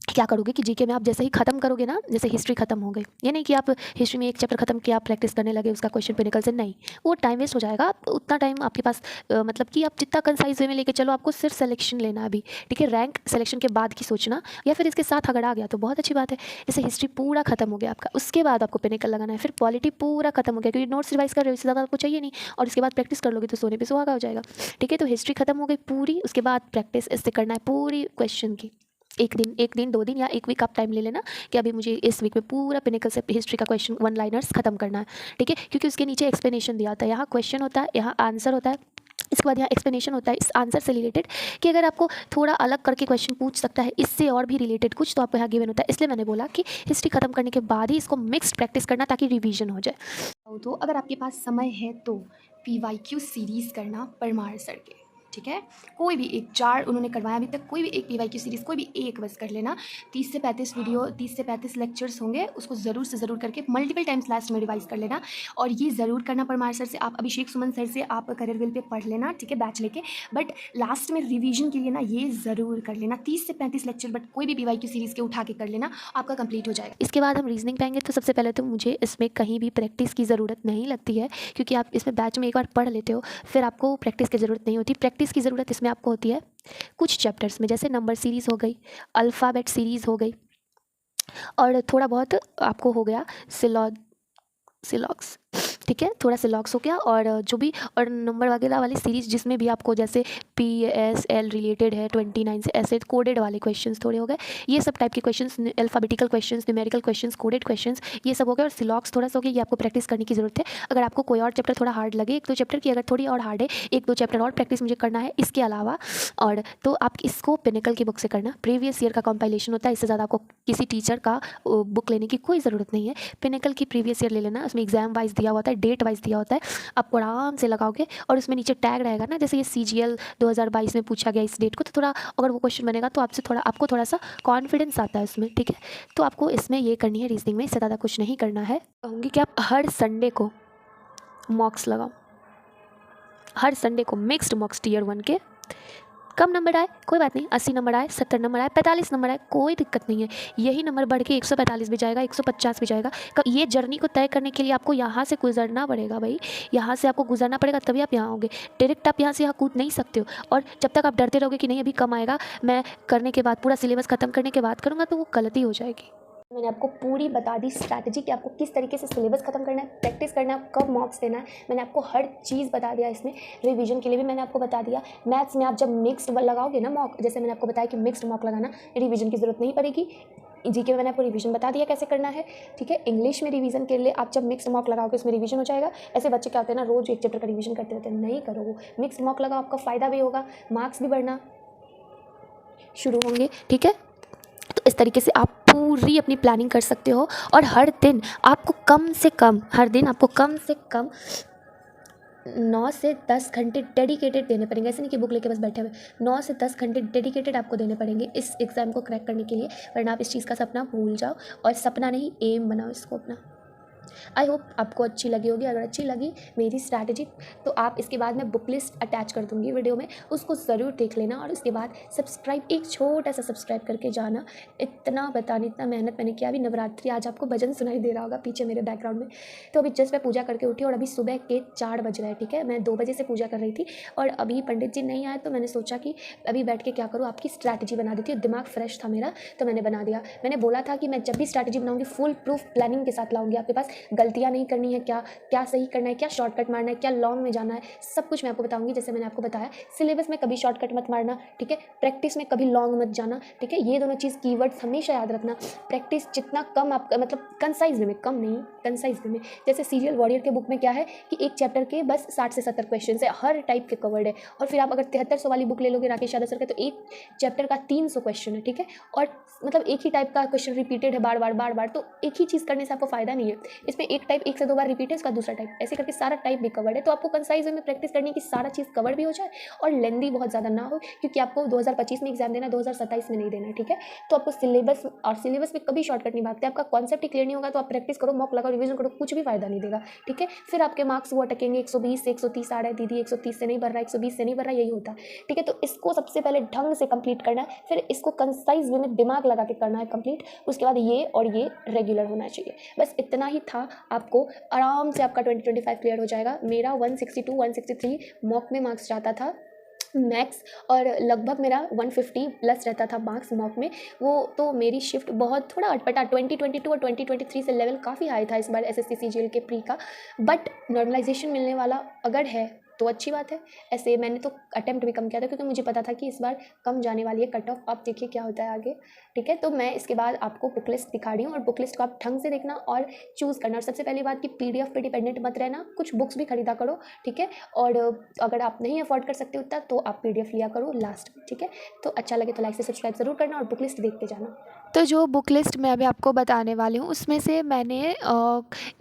क्या करोगे कि जीके में आप जैसे ही खत्म करोगे ना, जैसे हिस्ट्री खत्म हो गई, ये नहीं कि आप हिस्ट्री में एक चैप्टर खत्म किया आप प्रैक्टिस करने लगे उसका क्वेश्चन पिनिकल से, नहीं, वो टाइम वेस्ट हो जाएगा। उतना टाइम आपके पास मतलब कि आप जितना कंसाइज वे में लेके चलो, आपको सिर्फ सिलेक्शन लेना अभी, ठीक है। रैंक सिलेक्शन के बाद की सोचना, या फिर इसके साथ अगर आ गया तो बहुत अच्छी बात है। जैसे हिस्ट्री पूरा खत्म हो गया आपका, उसके बाद आपको पिनिकल लगाना है। फिर पॉलिटी पूरा खत्म हो गया, क्योंकि नोट्स रिवाइज कर रहे हो, इससे ज़्यादा आपको चाहिए नहीं, और इसके बाद प्रैक्टिस कर लोगे तो सोने पे सुहागा हो जाएगा, ठीक है। तो हिस्ट्री खत्म हो गई पूरी, उसके बाद प्रैक्टिस इससे करना है पूरी क्वेश्चन की। एक दिन 2 दिन या 1 वीक आप टाइम ले लेना कि अभी मुझे इस वीक में पूरा पिनिकल से हिस्ट्री का क्वेश्चन 1 लाइनर्स खत्म करना है, ठीक है। क्योंकि उसके नीचे एक्सप्लेनेशन दिया होता है, यहाँ क्वेश्चन होता है, यहाँ आंसर होता है, इसके बाद यहाँ एक्सप्लेनेशन होता है इस आंसर से रिलेटेड, कि अगर आपको थोड़ा अलग करके क्वेश्चन पूछ सकता है इससे और भी रिलेटेड कुछ, तो आपको यहाँ गिवन होता है। इसलिए मैंने बोला कि हिस्ट्री खत्म करने के बाद ही इसको मिक्स्ड प्रैक्टिस करना, ताकि रिवीजन हो जाए। तो अगर आपके पास समय है तो PYQ सीरीज़ करना परमार सर के, ठीक है। कोई भी एक 4 उन्होंने करवाया अभी तक, कोई भी एक PYQ सीरीज़, कोई भी एक बस कर लेना। 30 से 35 वीडियो, 30 से 35 लेक्चर्स होंगे, उसको ज़रूर से ज़रूर करके मल्टीपल टाइम्स लास्ट में रिवाइज़ कर लेना। और ये ज़रूर करना परमार सर से, आप अभिषेक सुमन सर से आप करियर विल पे पढ़ लेना, ठीक है, बैच लेके। बट लास्ट में रिवीजन के लिए ना ये ज़रूर कर लेना 30 से 35 लेक्चर, बट कोई भी PYQ सीरीज़ के उठा के कर लेना, आपका कंप्लीट हो जाएगा। इसके बाद हम रीजनिंग पाएंगे। तो सबसे पहले तो मुझे इसमें कहीं भी प्रैक्टिस की ज़रूरत नहीं लगती है, क्योंकि आप इसमें बैच में एक बार पढ़ लेते हो, फिर आपको प्रैक्टिस की ज़रूरत नहीं होती। प्रैक्टिस की ज़रूरत इसमें आपको होती है कुछ चैप्टर्स में, जैसे नंबर सीरीज़ हो गई, अल्फ़ाबेट सीरीज़ हो गई, और थोड़ा बहुत आपको हो गया सिलॉक्स, ठीक है, थोड़ा सिलॉक्स हो गया, और जो भी और नंबर वगैरह वाली सीरीज़ जिसमें भी आपको जैसे PSL रिलेटेड है 29 से, ऐसे कोडेड वाले क्वेश्चंस थोड़े हो गए। ये सब टाइप के questions, alphabetical questions, numerical questions, coded questions, ये सब हो गए। और सिलॉक्स थोड़ा सा हो गया, ये आपको प्रैक्टिस करने की ज़रूरत है। अगर आपको कोई और चैप्टर थोड़ा हार्ड लगे, 1-2 चैप्टर की अगर थोड़ी और हार्ड है, 1-2 चैप्टर और प्रैक्टिस मुझे करना है इसके अलावा, और तो आप इसको पिनिकल की बुक से करना। प्रीवियस ईयर का कंपाइलेशन होता है, इससे ज़्यादा आपको किसी टीचर का बुक लेने की कोई ज़रूरत नहीं है। पिनिकल की प्रीवियस ईयर ले लेना, उसमें एग्जाम वाइज दिया होता है, डेट वाइज दिया होता है, आपको आराम से लगाओगे। और उसमें नीचे टैग रहेगा ना, जैसे ये CGL 2022 में पूछा गया इस डेट को, तो थोड़ा अगर वो क्वेश्चन बनेगा तो आपको थोड़ा सा कॉन्फिडेंस आता है उसमें, ठीक है। तो आपको इसमें ये करनी है, रीजनिंग में इससे ज़्यादा कुछ नहीं करना है। कहूँगी कि आप हर संडे को मॉक्स लगाओ, हर संडे को मिक्स्ड मॉक्स टीयर 1 के। कम नंबर आए कोई बात नहीं, 80 नंबर आए, 70 नंबर आए, 45 नंबर आए, कोई दिक्कत नहीं है। यही नंबर बढ़ के 145 भी जाएगा, 150 भी जाएगा। ये जर्नी को तय करने के लिए आपको यहाँ से गुजरना पड़ेगा भाई, यहाँ से आपको गुजरना पड़ेगा, तभी आप यहाँ आओगे। डायरेक्ट आप यहाँ से यहाँ कूद नहीं सकते हो। और जब तक आप डरते रहोगे कि नहीं अभी कम आएगा, मैं करने के बाद पूरा सिलेबस ख़त्म करने के बाद करूँगा, तो वो गलती हो जाएगी। मैंने आपको पूरी बता दी स्ट्रैटेजी कि आपको किस तरीके से सिलेबस खत्म करना है, प्रैक्टिस करना है, कब मॉक्स देना है। मैंने आपको हर चीज़ बता दिया, इसमें रिवीजन के लिए भी मैंने आपको बता दिया। मैथ्स में आप जब मिक्स्ड लगाओगे ना मॉक, जैसे मैंने आपको बताया कि मिक्स्ड मॉक लगाना, रिवीजन की ज़रूरत नहीं पड़ेगी। जीके में मैंने आपको रिवीजन बता दिया कैसे करना है, ठीक है। इंग्लिश में रिवीजन के लिए आप जब मिक्स्ड मॉक लगाओगे उसमें रिवीजन हो जाएगा। ऐसे बच्चे क्या होते हैं ना, रोज़ एक चैप्टर का रिवीजन करते रहते हैं, नहीं करो। वो मिक्स्ड मॉक लगाओ, आपका फ़ायदा भी होगा, मार्क्स भी बढ़ना शुरू होंगे, ठीक है। तो इस तरीके से आप पूरी अपनी प्लानिंग कर सकते हो। और हर दिन आपको कम से कम 9 से 10 घंटे डेडिकेटेड देने पड़ेंगे। ऐसे नहीं कि बुक लेके बस बैठे हुए, 9 से 10 घंटे डेडिकेटेड आपको देने पड़ेंगे इस एग्ज़ाम को क्रैक करने के लिए, वरना आप इस चीज़ का सपना भूल जाओ। और सपना नहीं, एम बनाओ इसको अपना। आई होप आपको अच्छी लगी होगी। अगर अच्छी लगी मेरी स्ट्रैटेजी, तो आप इसके बाद मैं बुक लिस्ट अटैच कर दूँगी वीडियो में, उसको ज़रूर देख लेना। और उसके बाद सब्सक्राइब, एक छोटा सा सब्सक्राइब करके जाना। इतना बताने, इतना मेहनत मैंने किया। अभी नवरात्रि, आज आपको भजन सुनाई दे रहा होगा पीछे मेरे बैकग्राउंड में। तो अभी जस्ट मैं पूजा करके उठी, और अभी सुबह के 4 बज रहे हैं, ठीक है। मैं 2 बजे से पूजा कर रही थी, और अभी पंडित जी नहीं आए, तो मैंने सोचा कि अभी बैठ के क्या करूँ, आपकी स्ट्रैटेजी बना देती हूँ। दिमाग फ्रेश था मेरा, तो मैंने बना दिया। मैंने बोला था कि मैं जब भी स्ट्रैटेजी बनाऊँगी फुल प्रूफ प्लानिंग के साथ लाऊँगी आपके पास, गलतियाँ नहीं करनी है, क्या क्या सही करना है, क्या शॉर्टकट मारना है, क्या लॉन्ग में जाना है, सब कुछ मैं आपको बताऊँगी। जैसे मैंने आपको बताया, सिलेबस में कभी शॉर्टकट मत मारना, ठीक है, प्रैक्टिस में कभी लॉन्ग मत जाना, ठीक है, ये दोनों चीज़ कीवर्ड्स हमेशा याद रखना। प्रैक्टिस जितना कम आप मतलब कंसाइज वे में, कम नहीं कंसाइज वे में। जैसे सीरियल वॉरियर के बुक में क्या है कि एक चैप्टर के बस 60 से 70 क्वेश्चन है, हर टाइप के कवर्ड है। और फिर आप अगर 7300 वाली बुक ले लोगे राकेश यादव सर का, तो एक चैप्टर का 300 क्वेश्चन है, ठीक है, और मतलब एक ही टाइप का क्वेश्चन रिपीटेड है बार बार, तो एक ही चीज़ करने से आपको फायदा नहीं है। इसमें एक टाइप 1 से 2 बार रिपीट है, इसका दूसरा टाइप, ऐसे करके सारा टाइप भी कवर्ड है। तो आपको कंसाइज वे में प्रैक्टिस करनी है कि सारा चीज़ कवर भी हो जाए और लेंदी बहुत ज़्यादा ना हो, क्योंकि आपको 2025 में एग्जाम देना है, 2027 में नहीं देना है, ठीक है। तो आपको सिलेबस और सिलेबस में कभी शॉर्टकट नहीं भागते। आपका कॉन्सेप्ट ही क्लियर नहीं होगा तो आप प्रैक्टिस करो, मॉक लगाओ, रिवीजन करो, कुछ भी फायदा नहीं देगा, ठीक है। फिर आपके मार्क्स वो अटकेंगे 120 से 130 आ रहा है, दीदी 130 से नहीं भर रहा है, 120 से नहीं भर रहा है, यही होता है, ठीक है। तो इसको सबसे पहले ढंग से कंप्लीट करना है, फिर इसको कंसाइज वे में दिमाग लगा के करना है कंप्लीट। उसके बाद ये और ये रेगुलर होना चाहिए। बस इतना ही था, आपको आराम से आपका 2025 क्लियर हो जाएगा। मेरा 162 163 मॉक में मार्क्स जाता था मैक्स, और लगभग मेरा 150 प्लस रहता था मार्क्स मॉक में। वो तो मेरी शिफ्ट बहुत थोड़ा अटपटा 2022 और 2023 से लेवल काफ़ी हाई था इस बार एसएससी सीजीएल के प्री का। बट नॉर्मलाइजेशन मिलने वाला अगर है तो अच्छी बात है। ऐसे मैंने तो अटेम्प्ट भी कम किया था, क्योंकि मुझे पता था कि इस बार कम जाने वाली है कट ऑफ। आप देखिए क्या होता है आगे, ठीक है। तो मैं इसके बाद आपको बुक लिस्ट दिखा रही हूँ, और बुक लिस्ट को आप ढंग से देखना और चूज़ करना। और सबसे पहली बात कि पीडीएफ पे डिपेंडेंट मत रहना, कुछ बुक्स भी खरीदा करो, ठीक है। और अगर आप नहीं अफोर्ड कर सकते उतना तो आप पीडीएफ लिया करो लास्ट में, ठीक है। तो अच्छा लगे तो लाइक से सब्सक्राइब ज़रूर करना और बुक लिस्ट देखते जाना। तो जो बुक लिस्ट मैं अभी आपको बताने वाली हूँ उसमें से मैंने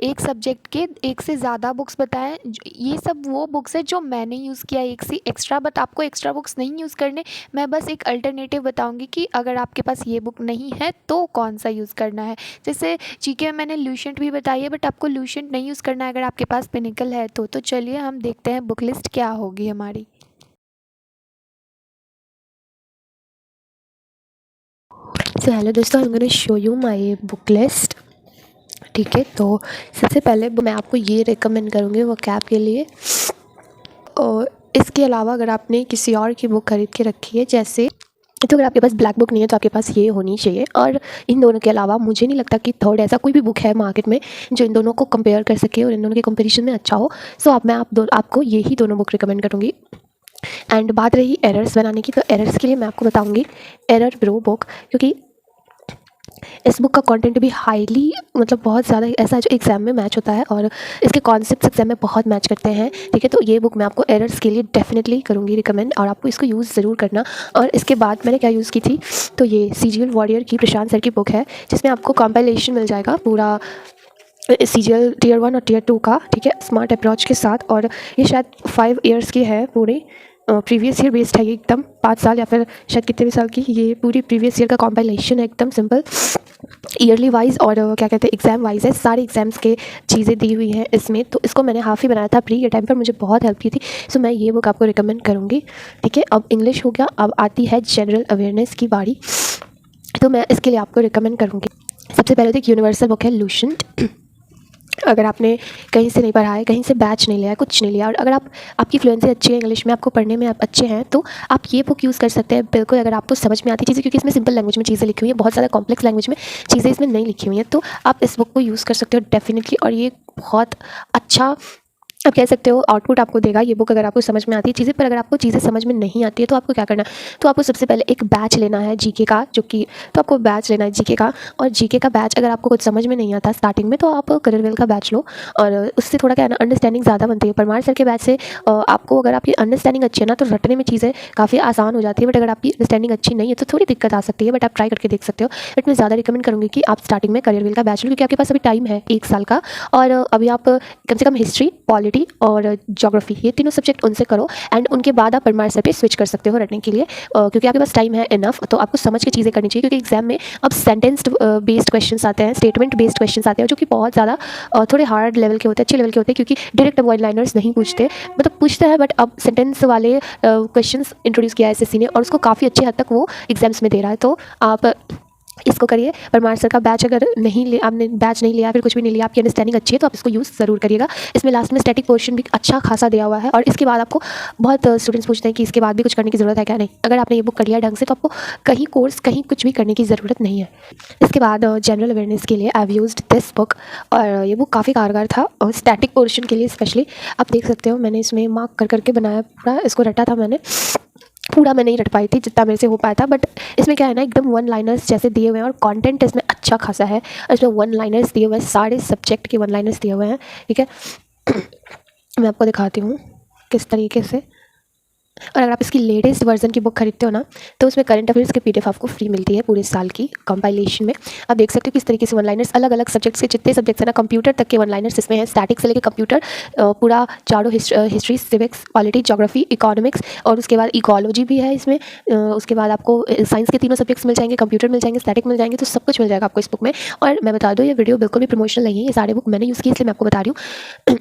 एक सब्जेक्ट के एक से ज़्यादा बुक्स बताए। ये सब वो बुक्स है जो मैंने यूज़ किया एक से एक्स्ट्रा, बट आपको एक्स्ट्रा बुक्स नहीं यूज़ करने। मैं बस एक अल्टरनेटिव बताऊंगी कि अगर आपके पास ये बुक नहीं है तो कौन सा यूज़ करना है। जैसे जीके में मैंने लूसेंट भी बताई है, बट आपको लूसेंट नहीं यूज़ करना है अगर आपके पास पिनिकल है तो चलिए हम देखते हैं बुक लिस्ट क्या होगी हमारी। सो हेलो दोस्तों, आई am gonna show you my book list, ठीक है। तो सबसे पहले मैं आपको ये रिकमेंड करूँगी वो कैब के लिए। और इसके अलावा अगर आपने किसी और की बुक खरीद के रखी है, जैसे तो अगर आपके पास ब्लैक बुक नहीं है तो आपके पास ये होनी चाहिए। और इन दोनों के अलावा मुझे नहीं लगता कि थर्ड ऐसा कोई भी बुक है मार्केट में जो इन दोनों को कंपेयर कर सके और इन दोनों के कंपैरिजन में अच्छा हो। सो अब मैं आपको यही दोनों बुक रिकमेंड करूँगी। एंड बात रही एरर्स बनाने की, तो एरर्स के लिए मैं आपको बताऊँगी एरर ब्रो बुक, क्योंकि इस बुक का कंटेंट भी हाईली मतलब बहुत ज़्यादा ऐसा जो एग्ज़ाम में मैच होता है और इसके कॉन्सेप्ट्स एग्जाम में बहुत मैच करते हैं, ठीक है। तो ये बुक मैं आपको एरर्स के लिए डेफिनेटली करूँगी रिकमेंड, और आपको इसको यूज़ ज़रूर करना। और इसके बाद मैंने क्या यूज़ की थी, तो ये सीजीएल वॉरियर की प्रशांत सर की बुक है, जिसमें आपको कंपाइलेशन मिल जाएगा पूरा सीजीएल टीयर 1 और टीयर 2 का, ठीक है, स्मार्ट अप्रोच के साथ। और ये शायद 5 ईयर्स की है पूरी, प्रीवियस ईयर बेस्ड है ये एकदम, 5 साल या फिर शायद कितने भी साल की, ये पूरी प्रीवियस ईयर का कॉम्पाइलेशन है, एकदम सिंपल ईयरली वाइज और क्या कहते हैं एग्ज़ाम वाइज है, सारे एग्जाम्स के चीज़ें दी हुई हैं इसमें। तो इसको मैंने हाफ़ ही बनाया था प्री के टाइम पर, मुझे बहुत हेल्प की थी। सो मैं ये बुक आपको रिकमेंड करूँगी, ठीक है। अब इंग्लिश हो गया, अब आती है जनरल अवेयरनेस की बारी। तो मैं इसके लिए आपको रिकमेंड करूँगी, सबसे पहले तो एक यूनिवर्सल बुक है लूसेंट। अगर आपने कहीं से नहीं पढ़ा है, कहीं से बैच नहीं लिया है, कुछ नहीं लिया, और अगर आपकी फ्लुएंसी अच्छी है इंग्लिश में, आपको पढ़ने में आप अच्छे हैं, तो आप ये बुक यूज़ कर सकते हैं बिल्कुल, अगर आपको समझ में आती चीज़ें, क्योंकि इसमें सिंपल लैंग्वेज में चीज़ें लिखी हुई हैं, बहुत ज़्यादा कॉम्प्लेक्स लैंग्वेज में चीज़ें इसमें नहीं लिखी हुई हैं। तो आप इस बुक को यूज़ कर सकते हो डेफिनेटली, और ये बहुत अच्छा आप कह सकते हो आउटपुट आपको देगा ये बुक, अगर आपको समझ में आती है चीज़ें। पर अगर आपको चीज़ें समझ में नहीं आती है तो आपको क्या करना है, तो आपको सबसे पहले एक बैच लेना है जीके का, जो कि तो आपको बैच लेना है जीके का। और जीके का बैच अगर आपको कुछ समझ में नहीं आता स्टार्टिंग में, तो आप करियर का बैच लो, और उससे थोड़ा क्या है ना, अंडरस्टैंडिंग ज़्यादा बनती है। परमार सर के बैच से आपको अगर आपकी अंडरस्टैंडिंग अच्छी है ना, तो रटने में चीज़ें काफ़ी आसान हो जाती है। बट अगर आपकी अंडरस्टैंडिंग अच्छी नहीं है तो थोड़ी दिक्कत आ सकती है, बट आप ट्राई करके देख सकते हो। बट मैं ज़्यादा रिकमेंड करूँगी कि आप स्टार्टिंग में करियर का बैच लो, क्योंकि आपके पास अभी टाइम है 1 साल का, और अभी आप कम से कम हिस्ट्री, पॉलिटी और ज्योग्राफी, ये तीनों सब्जेक्ट उनसे करो। एंड उनके बाद आप परमार सर पे स्विच कर सकते हो रटने के लिए, क्योंकि आपके पास टाइम है इनफ। तो आपको समझ के चीज़ें करनी चाहिए, क्योंकि एग्जाम में अब सेंटेंस बेस्ड क्वेश्चंस आते हैं, स्टेटमेंट बेस्ड क्वेश्चंस आते हैं, जो कि बहुत ज़्यादा थोड़े हार्ड लेवल के होते हैं, अच्छे लेवल के होते हैं, क्योंकि डायरेक्ट वन लाइनर्स नहीं पूछते, मतलब पूछते हैं, बट अब सेंटेंस वाले क्वेश्चंस इंट्रोड्यूस किया है एसएससी ने, और उसको काफ़ी अच्छे हद तक वो एग्जाम्स में दे रहा है। तो आप इसको करिए। परमार सर का बैच अगर आपने बैच नहीं लिया, फिर कुछ भी नहीं लिया, आपकी अंडरस्टैंडिंग अच्छी है तो आप इसको यूज़ ज़रूर करिएगा। इसमें लास्ट में स्टैटिक पोर्शन भी अच्छा खासा दिया हुआ है, और इसके बाद आपको बहुत स्टूडेंट्स पूछते हैं कि इसके बाद भी कुछ करने की ज़रूरत है क्या? नहीं, अगर आपने ये बुक कर लिया ढंग से तो आपको कहीं कोर्स कहीं कुछ भी करने की ज़रूरत नहीं है। इसके बाद जनरल अवेयरनेस के लिए I have used this book, और ये बुक काफ़ी कारगर था, और स्टैटिक पोर्शन के लिए स्पेशली। आप देख सकते हो मैंने इसमें मार्क कर करके बनाया, पूरा इसको रटा था मैंने। पूरा मैं नहीं रट पाई थी, जितना मेरे से हो पाया था, बट इसमें क्या है ना, एकदम वन लाइनर्स जैसे दिए हुए हैं, और कंटेंट इसमें अच्छा खासा है। और इसमें वन लाइनर्स दिए हुए हैं, सारे सब्जेक्ट के वन लाइनर्स दिए हुए हैं, ठीक है। मैं आपको दिखाती हूँ किस तरीके से। और अगर आप इसकी लेटेस्ट वर्जन की बुक खरीदते हो ना, तो उसमें करंट अफेयर्स की PDF आपको फ्री मिलती है पूरे साल की कंपाइलेशन में। आप देख सकते हो किस तरीके से वन लाइनर्स, अलग अलग सब्जेक्ट्स के जितने सब्जेक्ट्स हैं ना, कंप्यूटर तक के वन लाइनर्स इसमें हैं, स्टैटिक से लेकर कंप्यूटर, पूरा चारों history, civics, polity, geography, economics, और उसके बाद इकोलॉजी भी है इसमें। उसके बाद आपको साइंस के तीनों सब्जेक्ट्स मिल जाएंगे, कंप्यूटर मिल जाएंगे, स्टैटिक मिल जाएंगे, तो सब कुछ मिल जाएगा आपको इस बुक में। और मैं बता दूँ, ये वीडियो बिल्कुल भी प्रमोशनल नहीं है, ये सारे बुक मैंने यूज़ की, इसलिए मैं आपको बता रही हूँ।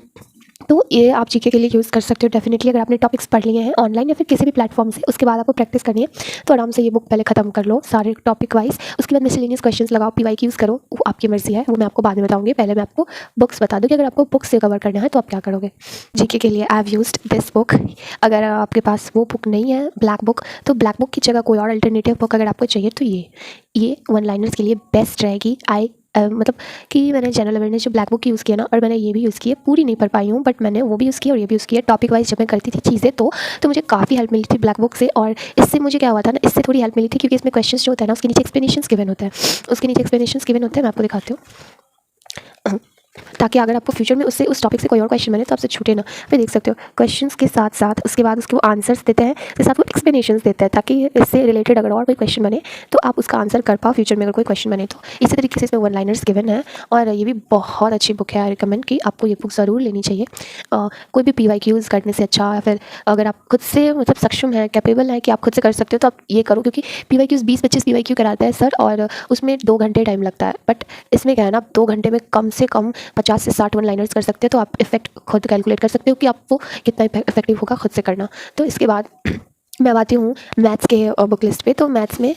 तो ये आप जीके के लिए यूज़ कर सकते हो डेफिनेटली। अगर आपने टॉपिक्स पढ़ लिए हैं ऑनलाइन या फिर किसी भी प्लेटफॉर्म से, उसके बाद आपको प्रैक्टिस करनी है, तो आराम से ये बुक पहले ख़त्म कर लो सारे टॉपिक वाइज। उसके बाद मिसलेनियस क्वेश्चंस लगाओ, PYQs करो, वो आपकी मर्जी है, वो मैं आपको बाद में बताऊंगी। पहले मैं आपको बुक्स बता दूँ कि अगर आपको बुक्स से कवर करना है तो आप क्या करोगे। जीके के लिए I have used this book. अगर आपके पास वो बुक नहीं है ब्लैक बुक, तो ब्लैक बुक की जगह कोई और अल्टरनेटिव बुक अगर आपको चाहिए तो ये वन लाइनर्स के लिए बेस्ट रहेगी। मतलब कि मैंने जनरल अवेयरनेस जो ब्लैक बुक यूज़ किया ना, और मैंने ये भी यूज़ की है, पूरी नहीं पढ़ पाई हूँ, बट मैंने वो भी यूज़ किया और ये भी यूज़ किया टॉपिक वाइज जब मैं करती थी चीज़ें, तो मुझे काफ़ी हेल्प मिली थी ब्लैक बुक से। और इससे मुझे क्या हुआ था ना, इससे थोड़ी हेल्प मिली थी, क्योंकि इसमें क्वेश्चंस जो होता है ना, उसके नीचे एक्सप्लेनेशंस गिवन होता है, मैं आपको दिखाती हूँ, ताकि अगर आपको फ्यूचर में उससे उस टॉपिक से कोई और क्वेश्चन बने तो आपसे छूटे ना। फिर देख सकते हो क्वेश्चंस के साथ साथ उसके बाद उसके वो आंसर्स देते हैं, उसके साथ वो एक्सप्लेनेशंस देते हैं, ताकि इससे रिलेटेड अगर और कोई क्वेश्चन बने तो आप उसका आंसर कर पाओ फ्यूचर में अगर कोई क्वेश्चन बने तो। इसी तरीके से इसमें वन लाइनर्स गिवन है, और ये भी बहुत अच्छी बुक है। आई रिकमेंड कि आपको ये बुक ज़रूर लेनी चाहिए। कोई भी PYQs करने से अच्छा, या फिर अगर आप खुद से मतलब सक्षम है, कैपेबल है कि आप खुद से कर सकते हो, तो आप ये करो, क्योंकि PYQs 20-25 PYQ कराता है सर, और उसमें 2 घंटे टाइम लगता है। बट इसमें क्या है ना, आप 2 घंटे में कम से कम 50 से 60 वन लाइनर्स कर सकते हो, तो आप इफेक्ट खुद कैलकुलेट कर सकते हो कि आप वो कितना इफेक्टिव होगा खुद से करना। तो इसके बाद मैं आती हूँ मैथ्स के बुक लिस्ट पे। तो मैथ्स में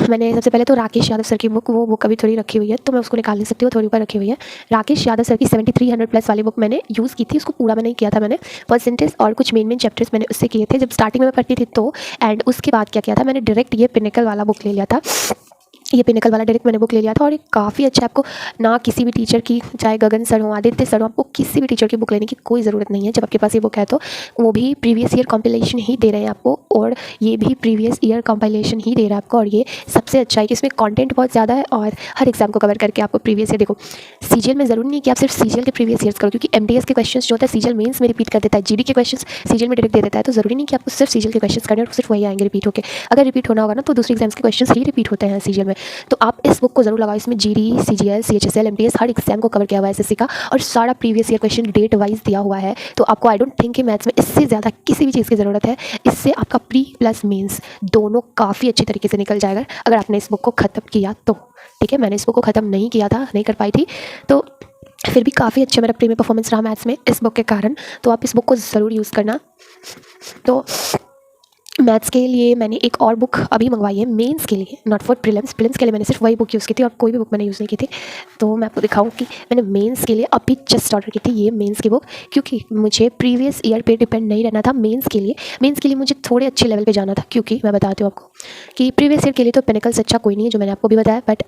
मैंने सबसे पहले तो राकेश यादव सर की बुक, वो बुक अभी थोड़ी रखी हुई है तो मैं उसको निकाल नहीं सकती, वो थोड़ी ऊपर रखी हुई है। राकेश यादव सर की 7300+ वाली बुक मैंने यूज़ की थी, उसको पूरा मैं नहीं किया था मैंने, परसेंटेज और कुछ मेन चैप्टर्स मैंने उससे किए थे जब स्टार्टिंग में मैं पढ़ती थी तो। एंड उसके बाद क्या किया था, मैंने डायरेक्ट ये पिनिकल वाला बुक ले लिया था, ये पिनिकल वाला डायरेक्ट मैंने बुक ले लिया था। और ये काफ़ी अच्छा है, आपको ना किसी भी टीचर की, चाहे गगन सर हो, आदित्य सर हो, आपको किसी भी टीचर की बुक लेने की कोई ज़रूरत नहीं है जब आपके पास ये बुक है तो। वो भी प्रीवियस ईयर कंपाइलेशन ही दे रहे हैं आपको, और ये भी प्रीवियस ईयर कंपाइलेशन ही दे रहा है आपको। और ये सबसे अच्छा है कि इसमें कंटेंट बहुत ज़्यादा है, और हर एग्जाम को कवर करके आपको प्रीवियस ईयर, देखो CGL में ज़रूरी नहीं कि आप सिर्फ CGL के प्रीवियस ईयर्स करो, क्योंकि MDS के क्वेश्चन जो होता है CGL मेंस में रिपीट कर देता है, GD के क्वेश्चन CGL में डायरेक्ट दे देता है, तो ज़रूरी नहीं कि आपको सिर्फ CGL के क्वेश्चन करने और सिर्फ वही आएंगे रिपीट होकर। अगर रिपीट होना होगा ना तो दूसरे एग्जाम्स के क्वेश्चन ही रिपीट होते हैं CGL में। तो आप इस बुक को जरूर लगाओ, इसमें GD, CGL, CHSL, MTS हर एग्जाम को कवर किया हुआ है SSC का, और सारा previous year question date wise दिया हुआ है। तो आपको आई डोंट थिंक कि मैथ्स में इससे ज़्यादा किसी भी चीज़ की ज़रूरत है। इससे आपका प्री प्लस मेंस दोनों काफ़ी अच्छी तरीके से निकल जाएगा अगर आपने इस बुक को ख़त्म किया तो। ठीक है, मैंने इस बुक को ख़त्म नहीं किया था, नहीं कर पाई थी, तो फिर भी काफ़ी अच्छा मेरा प्री में परफॉर्मेंस रहा मैथ्स में इस बुक के कारण। तो आप इस बुक को ज़रूर यूज़ करना। तो मैथ्स के लिए मैंने एक और बुक अभी मंगवाई है मेंस के लिए, नॉट फॉर प्रीलिम्स। प्रीलिम्स के लिए मैंने सिर्फ वही बुक यूज़ की थी और कोई भी बुक मैंने यूज़ नहीं की थी। तो मैं आपको दिखाऊं कि मैंने मेंस के लिए अभी जस्ट ऑर्डर की थी ये मेंस की बुक, क्योंकि मुझे प्रीवियस ईयर पे डिपेंड नहीं रहना था मेंस के लिए। मेंस के लिए मुझे थोड़े अच्छे लेवल पे जाना था, क्योंकि मैं बताती हूँ आपको कि प्रीवियस ईयर के लिए तो पिनिकल से अच्छा कोई नहीं है, जो मैंने आपको भी बताया। बट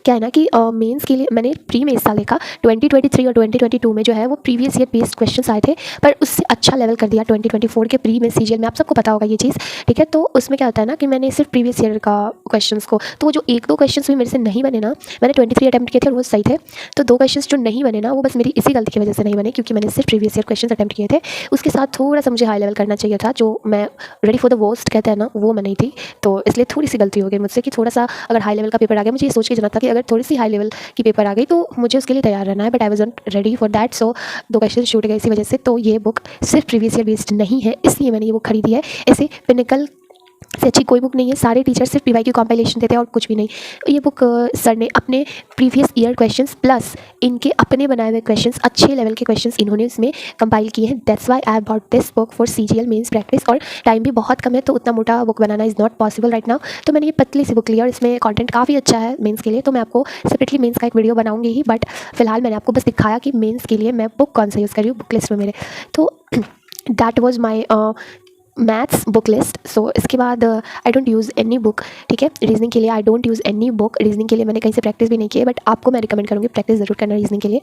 क्या है ना कि मेंस के लिए मैंने प्री में इस साल देखा 2023 और 2022 में जो है वो प्रीवियस ईयर बेस्ड क्वेश्चंस आए थे, पर उससे अच्छा लेवल कर दिया 2024 के प्री में CGL में। आप सबको पता होगा ये चीज़, ठीक है। तो उसमें क्या होता है ना कि मैंने सिर्फ प्रीवियस ईयर का क्वेश्चंस को, तो वो जो 1-2 क्वेश्चंस भी मेरे से नहीं बने ना, मैंने 23 अटैम्प्ट किए थे और वो सही थे। तो 2 क्वेश्चंस जो नहीं बने ना, वो बस मेरी इसी गलती की वजह से नहीं बने, क्योंकि मैंने सिर्फ प्रीवियस ईयर क्वेश्चन अटैम्प्ट किए थे। उसके साथ थोड़ा सा मुझे हाई लेवल करना चाहिए था, जो मैं रेडी फॉर द वर्स्ट कहते हैं ना, वो मैं नहीं थी। तो इसलिए थोड़ी सी गलती हो गई मुझसे कि थोड़ा सा अगर हाई लेवल का पेपर आ गया, मुझे ये सोच के जाना था कि अगर थोड़ी सी हाई लेवल की पेपर आ गई तो मुझे उसके लिए तैयार रहना है, but I was not ready for that. So 2 question छूट गए इसी वजह से। तो ये बुक सिर्फ प्रीवियस ईयर बेस्ड नहीं है, इसलिए मैंने ये बुक खरीदी है। ऐसे पिनिकल से अच्छी कोई बुक नहीं है। सारे टीचर सिर्फ PYQ कॉम्पाइलेशन देते हैं और कुछ भी नहीं। ये बुक सर ने अपने प्रीवियस ईयर क्वेश्चंस प्लस इनके अपने बनाए हुए क्वेश्चंस, अच्छे लेवल के क्वेश्चंस इन्होंने इसमें कंपाइल किए हैं। That's why I bought this book for CGL mains practice. और टाइम भी बहुत कम है तो उतना मोटा बुक बनाना is not possible right now. तो मैंने ये पतली सी बुक ली और इसमें कंटेंट काफ़ी अच्छा है मेंस के लिए। तो मैं आपको सेपरेटली मेंस का एक वीडियो बनाऊंगी ही, बट फिलहाल मैंने आपको बस दिखाया कि मेंस के लिए मैं बुक कौन सा यूज़ कर रही हूँ बुक लिस्ट में मेरे। तो that was my maths book list. So इसके बाद I don't use any book, ठीक है। रीजनिंग के लिए I don't use any book. Reasoning के लिए मैंने कहीं से प्रैक्टिस भी नहीं की है, बट आपको मैं रिकमेंड करूँगी प्रैक्टिस ज़रूर करना रीजनिंग के लिए।